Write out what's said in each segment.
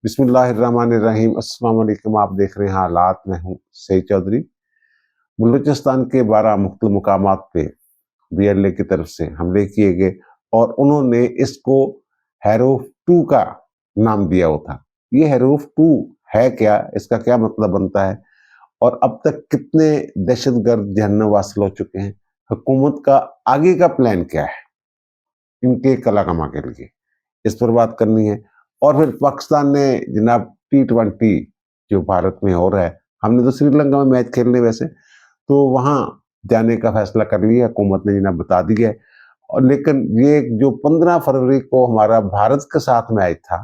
बिस्मिल्लाहिर्रहमानिर्रहीम। अस्सलाम वालेकुम। आप देख रहे हैं हालात। मैं हूँ सईद चौधरी। बलूचिस्तान के 12 मुख्तलिफ मुकामात पे बीएलए की तरफ से हमले किए गए और उन्होंने इसको हैरोफ 2 का नाम दिया हुआ था। ये हैरोफ 2 है क्या, इसका क्या मतलब बनता है और अब तक कितने दहशतगर्द जहन्नम वासिल हो चुके हैं, हुकूमत का आगे का प्लान क्या है इनके कलाकमा के लिए, इस पर बात करनी है। और फिर पाकिस्तान ने जनाब T20 जो भारत में हो रहा है, हमने तो श्रीलंका में मैच खेलने वैसे तो वहां जाने का फैसला कर लिया, हुकूमत ने जनाब बता दिया है। और लेकिन ये जो 15 फरवरी को हमारा भारत के साथ मैच था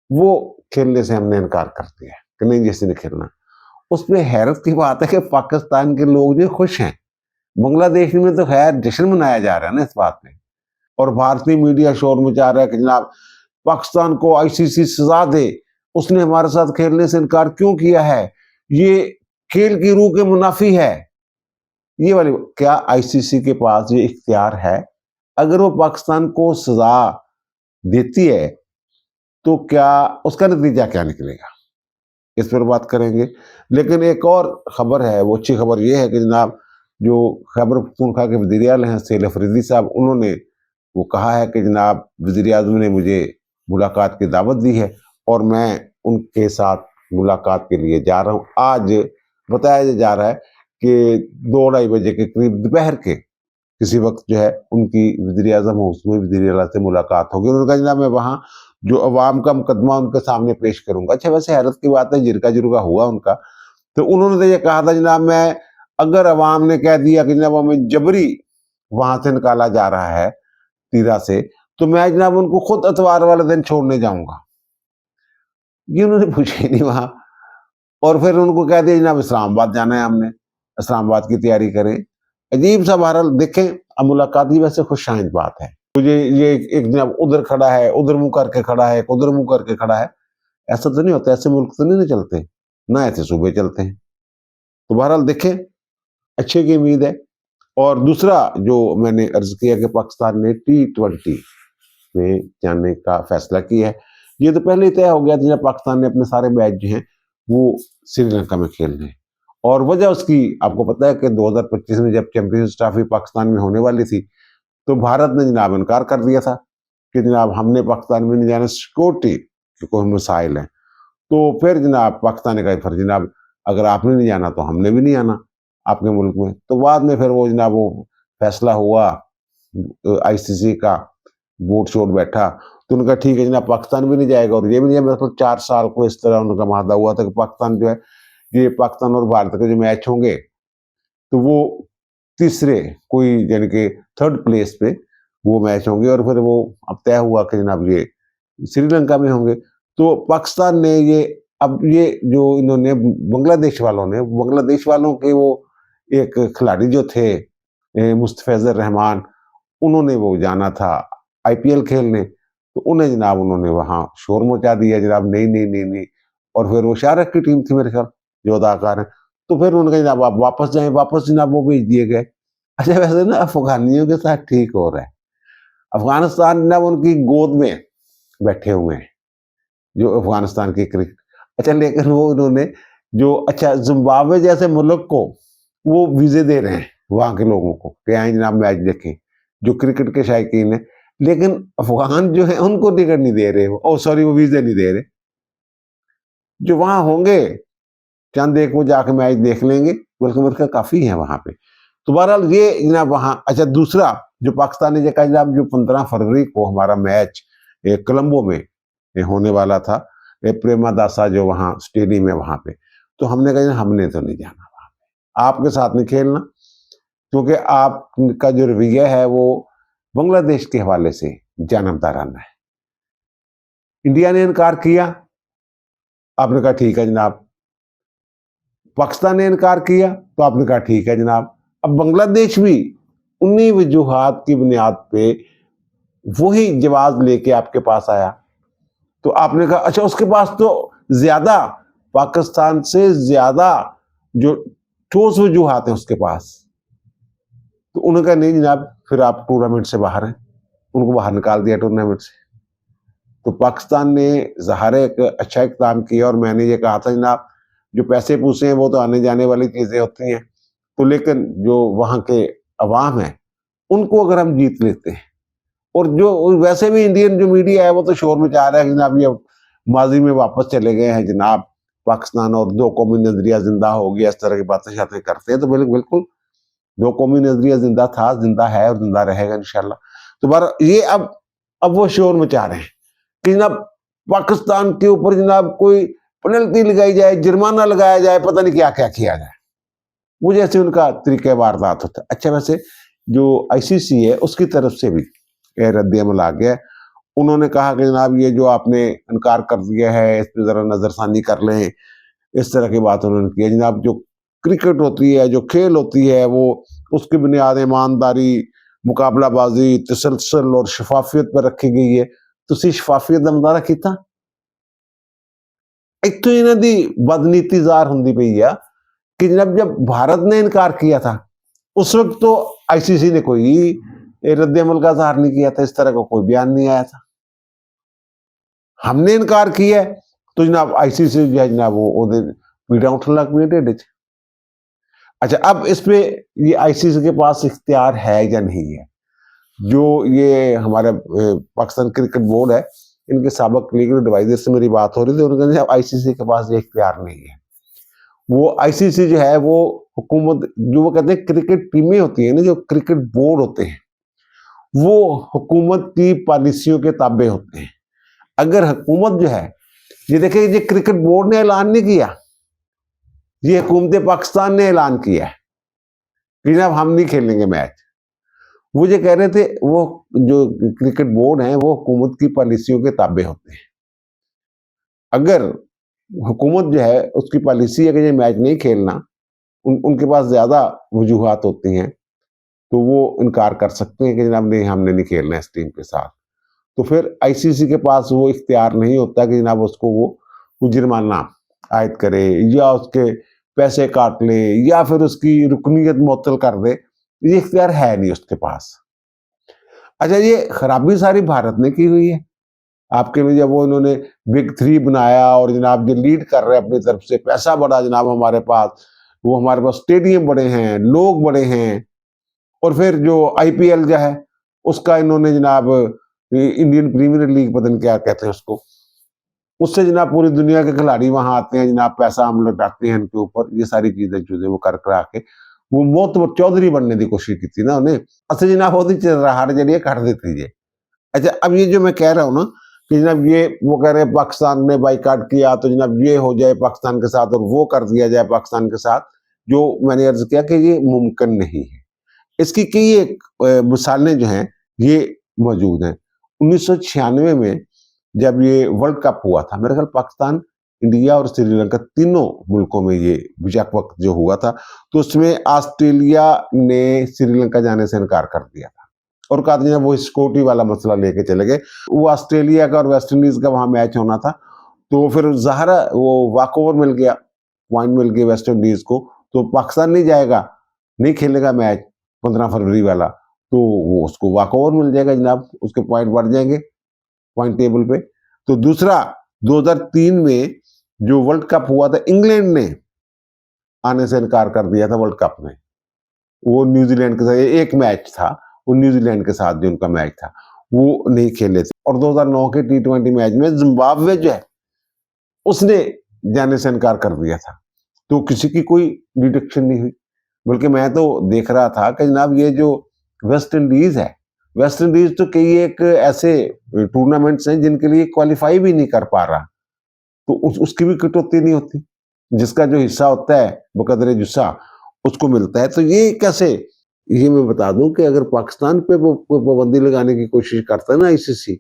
वो खेलने से हमने इनकार कर दिया कि नहीं जैसे नहीं खेलना। उसमें हैरत की बात है कि पाकिस्तान के लोग जो खुश हैं, बांग्लादेश में तो खैर जश्न मनाया जा रहा है ना इस बात में, और भारतीय मीडिया शोर मचा रहा है कि जनाब पाकिस्तान को आईसीसी सजा दे, उसने हमारे साथ खेलने से इनकार क्यों किया है, ये खेल की रूह के मुनाफी है। ये वाली क्या आईसीसी के पास ये इख्तियार है? अगर वो पाकिस्तान को सजा देती है तो क्या उसका नतीजा क्या निकलेगा, इस पर बात करेंगे। लेकिन एक और खबर है, वो अच्छी खबर ये है कि जनाब जो खैबर पख्तूनख्वा के वज़ीर आला हैं सैयद अफरीदी साहब, उन्होंने वो कहा है कि जनाब वज़ीर आज़म ने मुझे मुलाकात की दावत दी है और मैं उनके साथ मुलाकात के लिए जा रहा हूँ। आज बताया जा रहा है कि 2-2:30 बजे के करीब दोपहर के किसी वक्त जो है उनकी वज़ीर आज़म हाउस में वज़ीर आला से मुलाकात होगी। उन्होंने कहा जनाब मैं वहाँ जो अवाम का मुकदमा उनके सामने पेश करूंगा। अच्छा वैसे हैरत की बात है, जिरका जुर्गा हुआ उनका, तो उन्होंने तो ये कहा था जनाब मैं अगर अवाम ने कह दिया कि जनाब हमें जबरी वहां से निकाला जा रहा है तीरा से, तो मैं जनाब उनको खुद अतवार वाले दिन छोड़ने जाऊंगा। ये उन्होंने पूछा ही नहीं वहां। और फिर उनको कह दिया जनाब इस्लामाबाद जाना है, हमने इस्लामाबाद की तैयारी करें। अजीब सा बहरहाल देखें, अब मुलाकात ही वैसे खुशाइंद बात है। तो ये एक जनाब उधर खड़ा है, उधर मुंह करके खड़ा है, उधर मुंह करके खड़ा है, ऐसा तो नहीं होता, ऐसे मुल्क तो नहीं चलते ना, ऐसे सूबे चलते हैं। तो बहरहाल देखें, अच्छे की उम्मीद है। और दूसरा जो मैंने अर्ज किया कि पाकिस्तान ने T20 में जाने का फैसला किया है, ये तो पहले ही तय हो गया था जब पाकिस्तान ने अपने सारे मैच जो हैं वो श्रीलंका में खेलने हैं। और वजह उसकी आपको पता है कि 2025 में जब चैंपियंस ट्रॉफी पाकिस्तान में होने वाली थी तो भारत ने जनाब इनकार कर दिया था कि जनाब हमने पाकिस्तान में नहीं जाना, सिक्योरिटी के कोई मसाइल हैं। तो फिर जनाब पाकिस्तान ने कहा फिर जनाब अगर आपने नहीं जाना तो हमने भी नहीं आना आपके मुल्क में। तो बाद में फिर वो जनाब वो फैसला हुआ, आईसीसी का बोर्ड शोर्ड बैठा, तो उनका ठीक है जनाब पाकिस्तान भी नहीं जाएगा और ये भी नहीं जाएगा। मतलब 4 साल को इस तरह उनका माहदा हुआ था कि पाकिस्तान जो है, ये पाकिस्तान और भारत के जो मैच होंगे तो वो तीसरे कोई यानी कि थर्ड प्लेस पे वो मैच होंगे और फिर वो अब तय हुआ कि जनाब ये श्रीलंका में होंगे। तो पाकिस्तान ने ये अब ये जो इन्होंने बांग्लादेश वालों के वो एक खिलाड़ी जो थे मुस्तफिजुर रहमान, उन्होंने वो जाना था आईपीएल खेलने, तो उन्हें जनाब उन्होंने वहां शोर मचा दिया जनाब नहीं नहीं नहीं नहीं। और फिर वो शाहरुख की टीम थी मेरे ख्याल जो अदाकार है, तो फिर उन्होंने कहा जनाब आप वापस जाएं, वापस जनाब वो भेज दिए गए। अच्छा वैसे ना अफगानियों के साथ ठीक हो रहा है, अफगानिस्तान जनाब उनकी गोद में बैठे हुए हैं जो अफगानिस्तान की क्रिकेट। अच्छा लेकिन वो उन्होंने जो अच्छा जिम्बाब्वे जैसे मुल्क को वो वीजे दे रहे हैं वहां के लोगों को कि आए जनाब मैच देखें, जो क्रिकेट के शायकीन है। लेकिन अफगान जो है उनको टिकट नहीं दे रहे, ओ सॉरी वो वीजे नहीं दे रहे। जो वहां होंगे चंद एक वो जाके मैच देख लेंगे, बल्कि मुल्क काफी है वहां पे। तो बहरहाल ये जनाब वहां। अच्छा दूसरा जो पाकिस्तान ने कहा जनाब जो 15 फरवरी को हमारा मैच कोलंबो में होने वाला था, प्रेमा दासा जो वहाँ स्टेडियम है वहां पे, तो हमने कहा हमने तो नहीं जाना वहां पे, आपके साथ नहीं खेलना, क्योंकि आपका जो रवैया है वो बांग्लादेश के हवाले से जानबदाराना है। इंडिया ने इनकार किया, आपने कहा ठीक है जनाब। पाकिस्तान ने इनकार किया तो आपने कहा ठीक है जनाब। अब बांग्लादेश भी उन्हीं वजूहात की बुनियाद पे वही जवाब लेके आपके पास आया, तो आपने कहा अच्छा उसके पास तो ज्यादा, पाकिस्तान से ज्यादा जो ठोस वजूहात हैं उसके पास। तो उन्होंने कहा नहीं जनाब फिर आप टूर्नामेंट से बाहर हैं, उनको बाहर निकाल दिया टूर्नामेंट से। तो पाकिस्तान ने ज़ाहिर है एक अच्छा इक़दाम किया, और मैंने ये कहा था जनाब, जो पैसे पूसे हैं वो तो आने जाने वाली चीज़ें होती हैं, तो लेकिन जो वहाँ के अवाम है उनको अगर हम जीत लेते हैं, और जो वैसे भी इंडियन जो मीडिया है वो तो शोर मचा रहा है कि जनाब ये माजी में वापस चले गए हैं जनाब, पाकिस्तान और दो कौमी नजरिया जिंदा हो गया, इस तरह की बातें शातें करते हैं। तो बिल्कुल दो कौमी नजरिया जिंदा था, जिंदा है और जिंदा रहेगा इंशाल्लाह। तो बार ये अब वो शोर मचा रहे हैं कि जनाब पाकिस्तान के ऊपर जनाब कोई पेनल्टी लगाई जाए, जुर्माना लगाया जाए, पता नहीं क्या क्या किया जाए, वो जैसे उनका तरीका वारदात होता है। अच्छा, वैसे जो आईसीसी है उसकी तरफ से भी रद्द अमल आ गया है। उन्होंने कहा कि जनाब ये जो आपने इनकार कर दिया है, इस पर जरा नजरसानी कर लें, इस तरह की बात उन्होंने की है। जनाब जो क्रिकेट होती है, जो खेल होती है, वो उसकी बुनियाद ईमानदारी, मुकाबलाबाजी, तसलसल और शफाफियत पर रखी गई है। तुसी शफाफियत का मुजाहरा किया? एक तो इन्हों की बदनीति ਜ਼ਾਹਰ ਹੁੰਦੀ ਪਈ ਆ कि जब भारत ने इनकार किया था उस वक्त तो आईसीसी ने कोई रद्द अमल का इजहार नहीं किया था, इस तरह का कोई बयान नहीं आया था। हमने इनकार किया है तो जनाब आईसीसी जो है जनाब वो पीड़ा उठने लग पई ढिड च। अच्छा, अब इस पे ये आईसीसी के पास इख्तियार है या नहीं है? जो ये हमारे पाकिस्तान क्रिकेट बोर्ड है, इनके साबिक लीगल एडवाइजर से मेरी बात हो रही थी, उन्होंने कहा आईसीसी के पास ये इख्तियार नहीं है। वो आईसीसी जो है वो हुकूमत, जो वो कहते हैं क्रिकेट टीमें होती है ना, जो क्रिकेट बोर्ड होते हैं, वो हुकूमत की पॉलिसियों के ताबे होते हैं। अगर हुकूमत जो है, ये देखिए, ये क्रिकेट बोर्ड ने ऐलान नहीं किया, ये हुकूमत पाकिस्तान ने ऐलान किया है कि जनाब हम नहीं खेलेंगे मैच। वो जो कह रहे थे, वो जो क्रिकेट बोर्ड है वो हुकूमत की पॉलिसियों के ताबे होते हैं। अगर हुकूमत जो है उसकी पॉलिसी है कि ये मैच नहीं खेलना, उनके पास ज्यादा वजूहात होती हैं, तो वो इनकार कर सकते हैं कि जनाब नहीं, हमने नहीं खेलना इस टीम के साथ। तो फिर आईसीसी के पास वो इख्तियार नहीं होता कि जनाब उसको वो जुर्माना आयद करे, या उसके पैसे काट ले, या फिर उसकी रुकनीत मुअत्तल कर दे। ये इख्तियार है नहीं उसके पास। अच्छा, ये खराबी सारी भारत ने की हुई है। आपके लिए जब वो इन्होंने बिग 3 बनाया और जनाब जो लीड कर रहे हैं अपनी तरफ से, पैसा बड़ा जनाब हमारे पास, वो हमारे पास स्टेडियम बड़े हैं, लोग बड़े हैं, और फिर जो आईपीएल जो है उसका इन्होंने जनाब इंडियन प्रीमियर लीग पता नहीं क्या कहते हैं उसको, उससे जनाब पूरी दुनिया के खिलाड़ी वहां आते हैं जनाब, पैसा हम लौटाते हैं इनके ऊपर। ये सारी चीजें जो वो कर करा के वो मौत चौधरी बनने की कोशिश की थी ना उन्हें, असं जनाब वो चिराहट जरिए कर देती है। अच्छा, अब ये जो मैं कह रहा हूँ ना कि जनाब ये वो कह रहे हैं पाकिस्तान ने बाइकाट किया तो जनाब ये हो जाए पाकिस्तान के साथ और वो कर दिया जाए पाकिस्तान के साथ, जो मैंने अर्ज किया कि ये मुमकिन नहीं है। इसकी कई एक मिसालें जो हैं ये मौजूद हैं। 1996 में जब ये वर्ल्ड कप हुआ था, मेरे ख्याल पाकिस्तान, इंडिया और श्रीलंका तीनों मुल्कों में ये यक वक्त जो हुआ था, तो उसमें ऑस्ट्रेलिया ने श्रीलंका जाने से इनकार कर दिया था और कहा था वो सिक्योरिटी वाला मसला लेके चले गए। वो ऑस्ट्रेलिया का और वेस्ट इंडीज का वहां मैच होना था, तो फिर ज़ाहिर वो वॉक ओवर मिल गया, पॉइंट मिल गया वेस्ट इंडीज को, तो पाकिस्तान नहीं जाएगा, नहीं खेलेगा मैच 15 फरवरी वाला, तो वो उसको वॉक ओवर मिल जाएगा जनाब, उसके पॉइंट बढ़ जाएंगे पॉइंट टेबल पे। तो दूसरा 2003 में जो वर्ल्ड कप हुआ था, इंग्लैंड ने आने से इनकार कर दिया था वर्ल्ड कप में। वो न्यूजीलैंड के साथ एक मैच था, वो न्यूजीलैंड के साथ जो उनका मैच था वो नहीं खेले थे। और 2009 के T20 मैच में जिम्बाब्वे जो है उसने जाने से इनकार कर दिया था, तो किसी की कोई डिडक्शन नहीं हुई। बल्कि मैं तो देख रहा था कि जनाब ये जो वेस्ट इंडीज है, वेस्ट इंडीज तो कई एक ऐसे टूर्नामेंट्स हैं जिनके लिए क्वालिफाई भी नहीं कर पा रहा, तो उसकी भी कटौती नहीं होती, जिसका जो हिस्सा होता है बकदरे जुस्सा उसको मिलता है। तो ये कैसे, ये मैं बता दूं कि अगर पाकिस्तान पे पाबंदी लगाने की कोशिश करता है ना आईसीसी,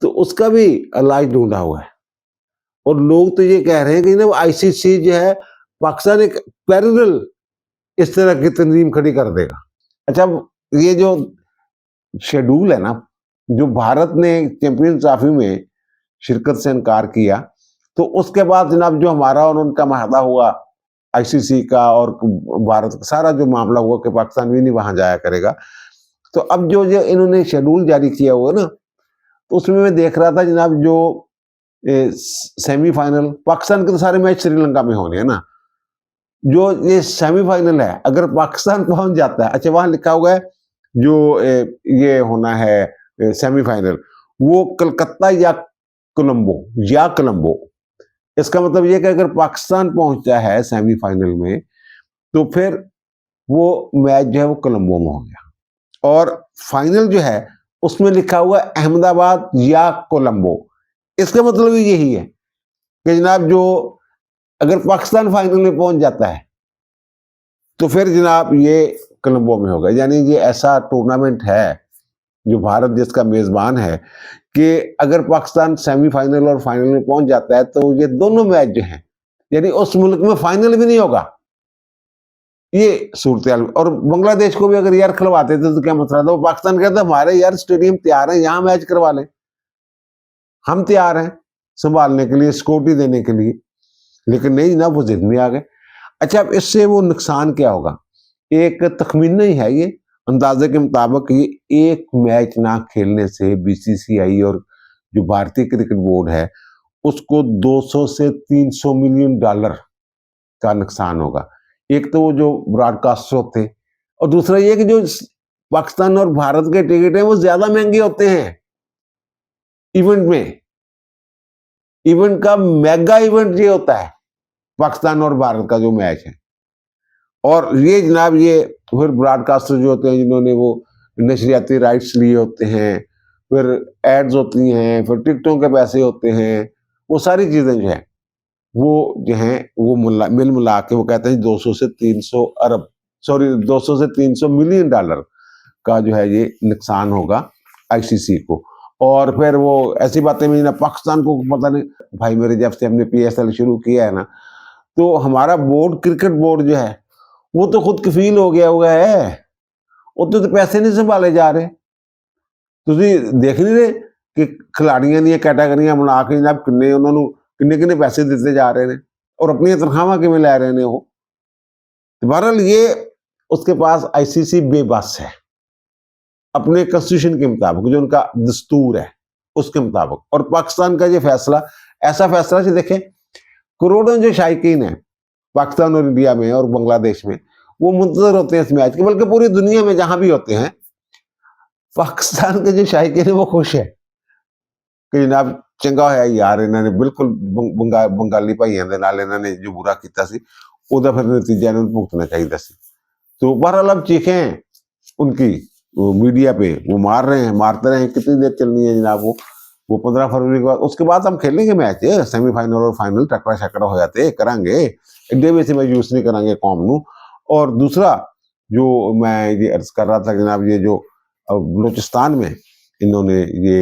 तो उसका भी इलाज ढूंढा हुआ है। और लोग तो ये कह रहे हैं कि ना आईसीसी जो है पाकिस्तान एक पैरेलल इस तरह की तंजीम खड़ी कर देगा। अच्छा, ये जो शेड्यूल है ना, जो भारत ने चैंपियंस ट्रॉफी में शिरकत से इनकार किया, तो उसके बाद जनाब जो हमारा और उनका माहदा हुआ आईसीसी का और भारत का सारा जो मामला हुआ कि पाकिस्तान भी नहीं वहां जाया करेगा। तो अब जो इन्होंने शेड्यूल जारी किया हुआ ना, तो उसमें मैं देख रहा था जनाब, जो सेमीफाइनल, पाकिस्तान के तो सारे मैच श्रीलंका में होने हैं ना, जो ये सेमीफाइनल है, अगर पाकिस्तान पहुंच जाता है, अच्छा वहां लिखा हुआ है जो ये होना है सेमीफाइनल, वो कलकत्ता या कोलंबो। इसका मतलब ये कि अगर पाकिस्तान पहुंचता है सेमीफाइनल में, तो फिर वो मैच जो है वो कोलंबो में हो गया, और फाइनल जो है उसमें लिखा हुआ अहमदाबाद या कोलंबो। इसका मतलब यही है कि जनाब, जो अगर पाकिस्तान फाइनल में पहुंच जाता है तो फिर जनाब ये कोलंबो में होगा। यानी ये ऐसा टूर्नामेंट है जो भारत देश का मेजबान है कि अगर पाकिस्तान सेमीफाइनल और फाइनल में पहुंच जाता है तो ये दोनों मैच जो हैं, यानी उस मुल्क में फाइनल भी नहीं होगा, ये सूरत। और बांग्लादेश को भी अगर यार खिलवाते थे तो क्या मसला था, वो पाकिस्तान कहता हमारे यार स्टेडियम तैयार है, यहां मैच करवा लें, हम तैयार हैं संभालने के लिए, सिक्योरिटी देने के लिए। लेकिन नहीं ना, वो जिद में आ गए। अच्छा, अब इससे वो नुकसान क्या होगा? एक तखमीना ही है ये, अंदाजे के मुताबिक ये एक मैच ना खेलने से बीसीसीआई और जो भारतीय क्रिकेट बोर्ड है उसको 200 से 300 मिलियन डॉलर का नुकसान होगा। एक तो वो जो ब्रॉडकास्टर होते हैं, और दूसरा ये कि जो पाकिस्तान और भारत के टिकट हैं वो ज्यादा महंगे होते हैं इवेंट में। इवेंट का मेगा इवेंट ये होता है पाकिस्तान और भारत का जो मैच है। और ये जनाब, ये फिर ब्रॉडकास्टर जो होते हैं जिन्होंने वो नशरियाती राइट्स लिए होते हैं, फिर एड्स होती हैं, फिर टिकटों के पैसे होते हैं, वो सारी चीजें जो है वो मिल मिला के वो कहते हैं 200 से 300 अरब, सॉरी 200 से 300 मिलियन डॉलर का जो है ये नुकसान होगा आईसीसी को। और फिर वो ऐसी बातें भी ना, पाकिस्तान को पता नहीं भाई मेरे, जब से हमने पीएसएल शुरू किया है ना, तो हमारा बोर्ड, क्रिकेट बोर्ड जो है वो तो खुद कफील हो गया हुआ है, वो तो पैसे नहीं संभाले जा रहे। ਤੁਸੀਂ देख नहीं रहे कि खिलाड़ियों दी कैटेगरियां बना के जनाब किन्ने उन्होंने किन्ने पैसे दिते जा रहे हैं और अपनी तनख्वाहां किवें लै रहे हैं वो। बहरहाल ये उसके पास आईसीसी बेबस है अपने कॉन्स्टिट्यूशन के मुताबिक, जो उनका दस्तूर है उसके मुताबिक। और पाकिस्तान का ये फैसला, ऐसा फैसला से देखें, करोड़ों जो शायकीन है पाकिस्तान और इंडिया में और बांग्लादेश में, वो मुंतजर होते हैं इस मैच के, बल्कि पूरी दुनिया में जहां भी होते हैं, पाकिस्तान के जो शायकीन है वो खुश है कि जनाब चंगा होया यार, इन्होंने बिल्कुल बंगाली भाइयों के नाल इन्होंने जो बुरा किया सी ਉਹਦਾ फिर नतीजा इन्होंने भुगतना चाहिए सी। तो बहरहाल अब चीखें उनकी मीडिया पे वो मार रहे हैं, मारते रहे हैं, कितनी देर चलनी है जनाब वो 15 फरवरी के बाद, उसके बाद हम खेलेंगे मैच सेमीफाइनल और फाइनल, टकरा शकरा हो जाते करांगे, एडे में से मैं यूज नहीं करांगे कौम नू। और दूसरा जो मैं ये अर्ज कर रहा था जनाब, ये जो बलूचिस्तान में इन्होंने ये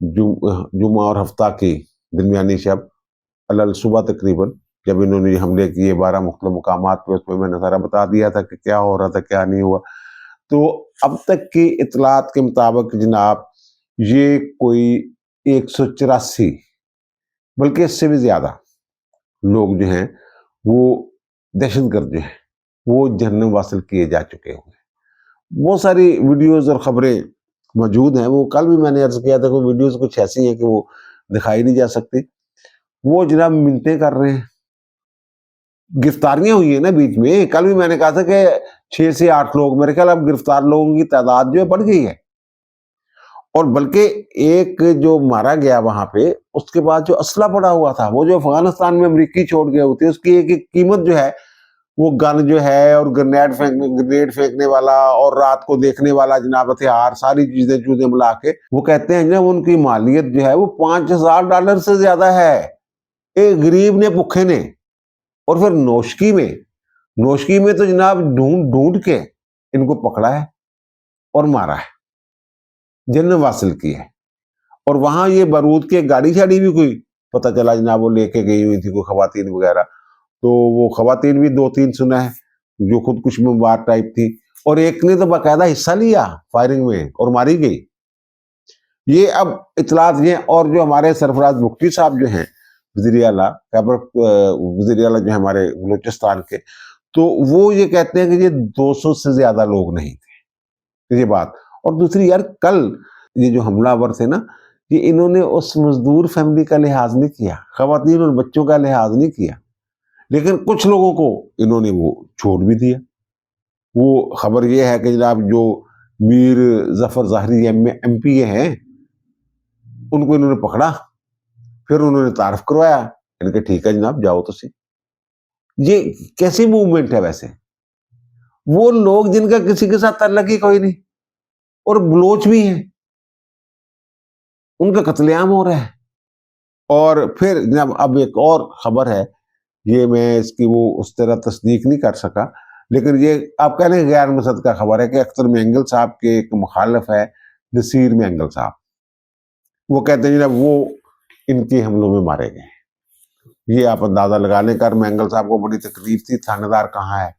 जुमा और हफ्ता की दरमियानी शब अलल सुबह तकरीबन जब इन्होंने हमले किए 12 मुख्तलिफ मुकामात पे, उसमें मैंने सारा बता दिया था कि क्या हो रहा था क्या नहीं हुआ। तो अब तक की इतलात के मुताबिक जनाब ये कोई 184 बल्कि इससे भी ज्यादा लोग जो हैं वो दहशतगर्द जो हैं वो जहन्नम वासिल किए जा चुके हैं। बहुत सारी वीडियोस और खबरें मौजूद हैं, वो कल भी मैंने अर्ज किया था कि वीडियोस कुछ ऐसी हैं कि वो दिखाई नहीं जा सकती। वो जनाब मिन्नतें कर रहे हैं, गिरफ्तारियां हुई है ना बीच में, कल भी मैंने कहा था कि 6 से 8 लोग, मेरे ख्याल अब गिरफ्तार लोगों की तादाद जो है बढ़ गई है। और बल्कि एक जो मारा गया वहां पे, उसके बाद जो असला पड़ा हुआ था, वो जो अफगानिस्तान में अमरीकी छोड़ गए होते, उसकी एक कीमत जो है, वो गन जो है और ग्रेनेड फेंकने वाला और रात को देखने वाला जनाब हथियार, सारी चीजें चूजें मिला के वो कहते हैं जब उनकी मालियत जो है वो $5000 से ज्यादा है, एक गरीब ने भुखे ने। और फिर नोशकी में तो जनाब ढूंढ ढूंढ के इनको पकड़ा है और मारा है, जन्नत हासिल की है। और वहां ये बारूद के गाड़ी शाड़ी भी कोई पता चला जनाब वो लेके गई हुई थी, कोई खवातीन वगैरह, तो वो खवातीन भी 2-3 सुना है जो खुद कुछ मुबार टाइप थी, और एक ने तो बाकायदा हिस्सा लिया फायरिंग में और मारी गई। ये अब इतलात ये, और जो हमारे सरफराज मुफ्ती साहब जो हैं वज़ीर आला, वज़ीर आला जो हमारे बलूचिस्तान के, तो वो ये कहते हैं कि ये 200 से ज्यादा लोग नहीं थे, ये बात। और दूसरी यार, कल ये जो हमलावर थे ना, कि इन्होंने उस मजदूर फैमिली का लिहाज नहीं किया, खवातीन और बच्चों का लिहाज नहीं किया, लेकिन कुछ लोगों को इन्होंने वो छोड़ भी दिया। वो खबर ये है कि जनाब जो मीर जफर ज़ाहरी MP हैं, उनको इन्होंने पकड़ा, फिर उन्होंने तारफ करवाया, इनके ठीक है जनाब जाओ तो सही। ये कैसी मूवमेंट है वैसे? वो लोग जिनका किसी के साथ ताल्लुक ही कोई नहीं और बलोच भी हैं, उनका कत्लेआम हो रहा है। और फिर जनाब अब एक और खबर है, ये मैं इसकी वो उस तरह तस्दीक नहीं कर सका, लेकिन ये आप कह लें गैर मुसद्दक़ का खबर है कि अख्तर मैंगल साहब के एक मुखालिफ है नसीर मैंगल साहब, वो कहते हैं जनाब वो इनके हमलों में मारे गए। ये आप अंदाजा लगा लें। कर मैंगल साहब को बड़ी तकलीफ थी, थानेदार कहाँ है,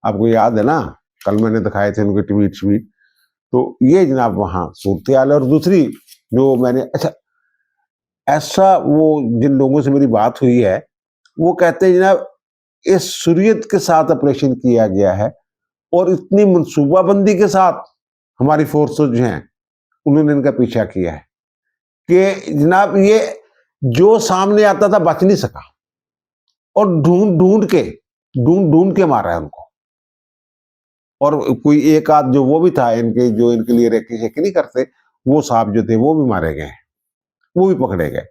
आपको याद है ना, कल मैंने दिखाए थे उनके ट्वीट श्वीट। तो ये जनाब वहाँ सूरत हाल है। और दूसरी जो मैंने, अच्छा ऐसा वो जिन लोगों से मेरी बात हुई है, वो कहते हैं जनाब इस शुरियत के साथ ऑपरेशन किया गया है और इतनी मनसूबाबंदी के साथ हमारी फोर्सेस जो हैं उन्होंने इनका पीछा किया है कि जनाब ये जो सामने आता था बच नहीं सका और ढूंढ ढूंढ के मारा है उनको। और कोई एक आध जो वो भी था इनके, जो इनके लिए रेकी शेकी नहीं करते, वो साहब जो थे वो भी मारे गए, वो भी पकड़े गए।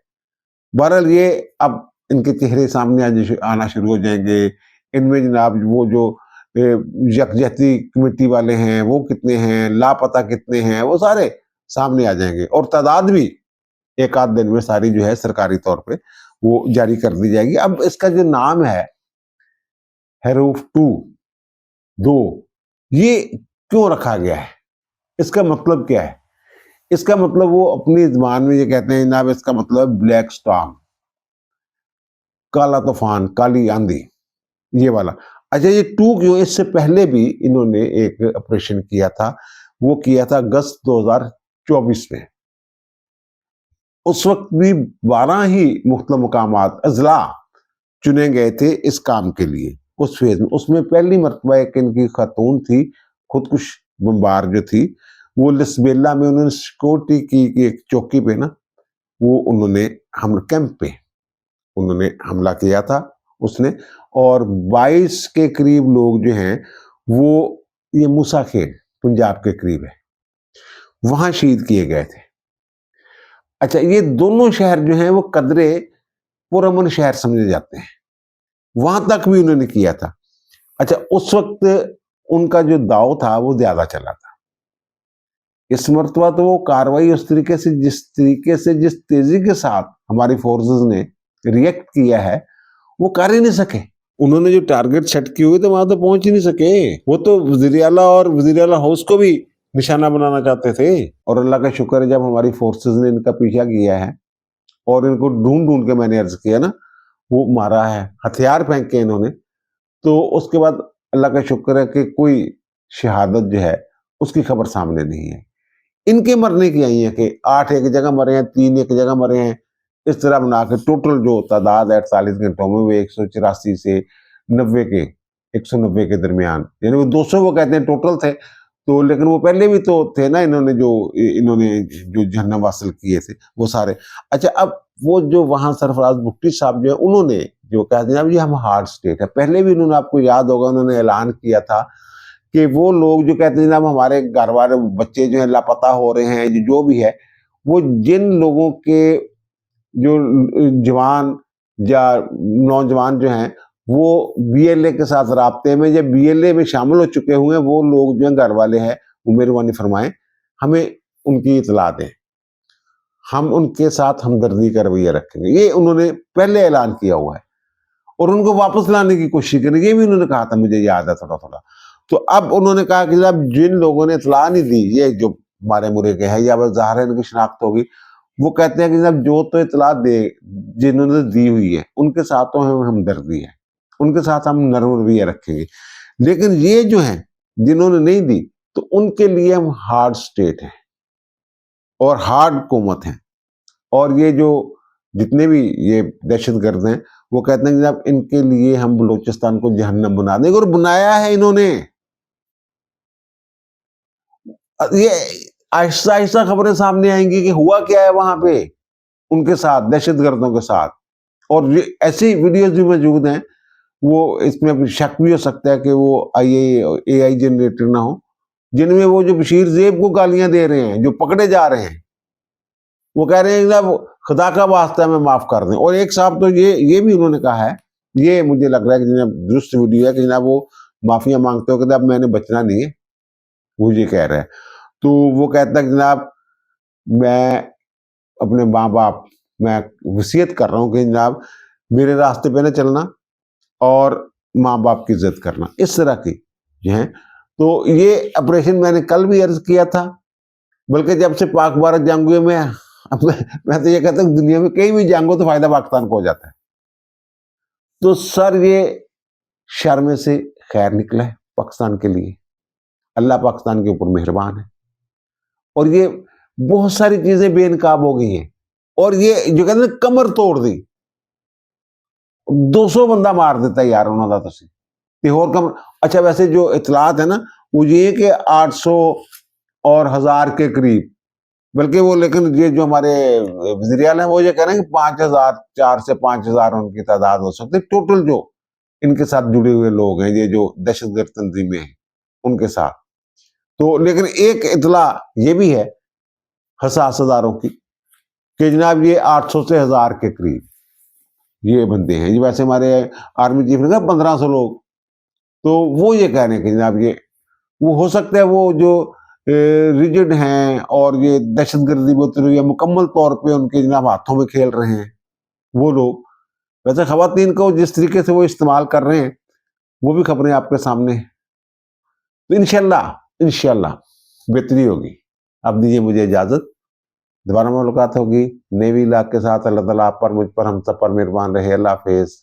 बहरहाल ये अब इनके चेहरे सामने आना शुरू हो जाएंगे। इनमें जनाब वो जो यकजहती कमेटी वाले हैं वो कितने हैं, लापता कितने हैं, वो सारे सामने आ जाएंगे और तादाद भी एक आध दिन में सारी जो है सरकारी तौर पे वो जारी कर दी जाएगी। अब इसका जो नाम है हरूफ 2, ये क्यों रखा गया है, इसका मतलब क्या है? इसका मतलब वो अपनी जुबान में ये कहते हैं जनाब, इसका मतलब ब्लैक स्टॉर्म, काला तूफान, काली आंधी, ये वाला। अच्छा ये 2 क्यों? इससे पहले भी इन्होंने एक ऑपरेशन किया था, वो किया था अगस्त 2024 में। उस वक्त भी 12 ही मुख्तलिफ मकामात अजला चुने गए थे इस काम के लिए उस फेज में। उसमें पहली मरतबा एक इनकी खातून थी, खुदकुश बम्बार जो थी, वो लिसबेला में उन्होंने सिक्योरिटी की एक चौकी पे ना, वो उन्होंने हम कैंप पे उन्होंने हमला किया था उसने। और 22 के करीब लोग जो हैं वो, ये मूसा खेल पंजाब के करीब है, वहां शहीद किए गए थे। अच्छा ये दोनों शहर जो हैं वो कदरे पुरअमन शहर समझे जाते हैं, वहां तक भी उन्होंने किया था। अच्छा उस वक्त उनका जो दाव था वो ज्यादा चला था। इस मरतबा तो वो कार्रवाई उस तरीके से जिस तेजी के साथ हमारी फोर्सेस ने रिएक्ट किया है वो कर ही नहीं सके। उन्होंने जो टारगेट सेट किए हुए थे वहां तो पहुंच ही नहीं सके। वो तो वजीर आला और वजीर आला हाउस को भी निशाना बनाना चाहते थे। और अल्लाह का शुक्र है जब हमारी फोर्सेस ने इनका पीछा किया है और इनको ढूंढ ढूंढ के मैंने अर्ज किया ना, वो मारा है, हथियार फेंक के इन्होंने। तो उसके बाद अल्लाह का शुक्र है कि कोई शहादत जो है उसकी खबर सामने नहीं है। इनके मरने की आई है कि 8 एक जगह मरे हैं, 3 एक जगह मरे हैं, इस तरह बना के टोटल जो तादाद है 48 घंटों में वो 184 से 90 के 190 के दरमियान, यानी वो 200 वो कहते हैं टोटल थे। तो लेकिन वो पहले भी तो थे ना, इन्होंने जो जहन्नम हासिल किए थे वो सारे। अच्छा अब वो जो वहां सरफराज भुट्टी साहब जो है उन्होंने जो कहा जनाब ये हम हार्ड स्टेट है, पहले भी उन्होंने, आपको याद होगा, उन्होंने ऐलान किया था कि वो लोग जो कहते हैं जनाब हमारे घर वाले बच्चे जो है लापता हो रहे हैं, जो भी है, वो जिन लोगों के जो जवान या नौजवान जो हैं वो BLA के साथ राब्ते में या BLA में शामिल हो चुके हुए हैं, वो लोग जो हैं घर वाले हैं, वो मेहरबानी फरमाएं हमें उनकी इतला दें, हम उनके साथ हमदर्दी का रवैया रखेंगे। ये उन्होंने पहले ऐलान किया हुआ है और उनको वापस लाने की कोशिश करेंगे, ये भी उन्होंने कहा था, मुझे याद है थोड़ा थोड़ा। तो अब उन्होंने कहा कि जब जिन लोगों ने इतला नहीं दी, ये जो मारे मुरे के हैं या बस ज़ाहिर है इनकी शनाख्त होगी, वो कहते हैं कि जब जो तो इतला दे जिन्होंने दी हुई है उनके साथ तो हम हमदर्दी है, उनके साथ हम नरम रवैया रखेंगे। लेकिन ये जो है जिन्होंने नहीं दी, तो उनके लिए हम हार्ड स्टेट हैं और हार्ड हुकूमत हैं। और ये जो जितने भी ये दहशतगर्द हैं वो कहते हैं कि जब इनके लिए हम बलूचिस्तान को जहन्नम बना देंगे, और बनाया है इन्होंने। ये आहिस्ता आहिस्ता खबरें सामने आएंगी कि हुआ क्या है वहां पे उनके साथ, दहशतगर्दों के साथ। और ये ऐसी वीडियोस भी मौजूद हैं, वो इसमें शक भी हो सकता है कि वो AI जनरेटेड ना हो, जिनमें वो जो बशीर ज़ेब को गालियां दे रहे हैं, जो पकड़े जा रहे हैं, वो कह रहे हैं जनाब खुदा का वास्ता हमें माफ कर दें। और एक साहब तो ये भी उन्होंने कहा है, ये मुझे लग रहा है कि जनाब दुरुस्त वीडियो है कि जनाब वो माफिया मांगते हो कि जनाब मैंने बचना नहीं है, वो ये कह रहे हैं। तो वो कहता है कि जनाब मैं अपने माँ बाप, मैं वसीयत कर रहा हूँ कि जनाब मेरे रास्ते पे ना चलना और माँ बाप की इज्जत करना, इस तरह की जो है। तो ये ऑपरेशन मैंने कल भी अर्ज किया था, बल्कि जब से पाक भारत जंग हुए मैं तो ये कहता हूँ दुनिया में कहीं भी जंग हो तो फायदा पाकिस्तान को हो जाता है। तो सर ये शर में से खैर निकला है पाकिस्तान के लिए, अल्लाह पाकिस्तान के ऊपर मेहरबान है। और ये बहुत सारी चीजें बेनकाब हो गई हैं, और ये जो कहते हैं कमर तोड़ दी, 200 बंदा मार देता है यार उन्होंने तो ते होर कमर। अच्छा वैसे जो इतलात है ना वो ये कि 800 और 1000 के करीब, बल्कि वो, लेकिन ये जो हमारे वज़ीर-ए-आला है वो ये कह रहे हैं कि 5000, 4 से 5000 उनकी तादाद हो सकती है टोटल जो इनके साथ जुड़े हुए लोग हैं, ये जो दहशतगर्द तंजीमें हैं उनके साथ। तो लेकिन एक इतला ये भी है हसास हजारों की कि जनाब ये 800 से 1000 के करीब ये बंदे हैं। ये वैसे हमारे आर्मी चीफ ने कहा 1500 लोग, तो वो ये कह रहे हैं कि जनाब ये वो हो सकता है वो जो रिजिड हैं और ये दहशतगर्दी में उतरे हुए मुकम्मल तौर पे उनके जनाब हाथों में खेल रहे हैं वो लोग। वैसे खवातीन को जिस तरीके से वो इस्तेमाल कर रहे हैं वो भी खबरें आपके सामने हैं। तो इंशाल्लाह इंशाल्लाह बेहतरी होगी। अब दीजिए मुझे इजाजत, दोबारा मुलाकात होगी नई इलाके के साथ। अल्लाह ताला आप पर, मुझ पर, हम सब पर मेहरबान रहे। अल्लाह हाफिज।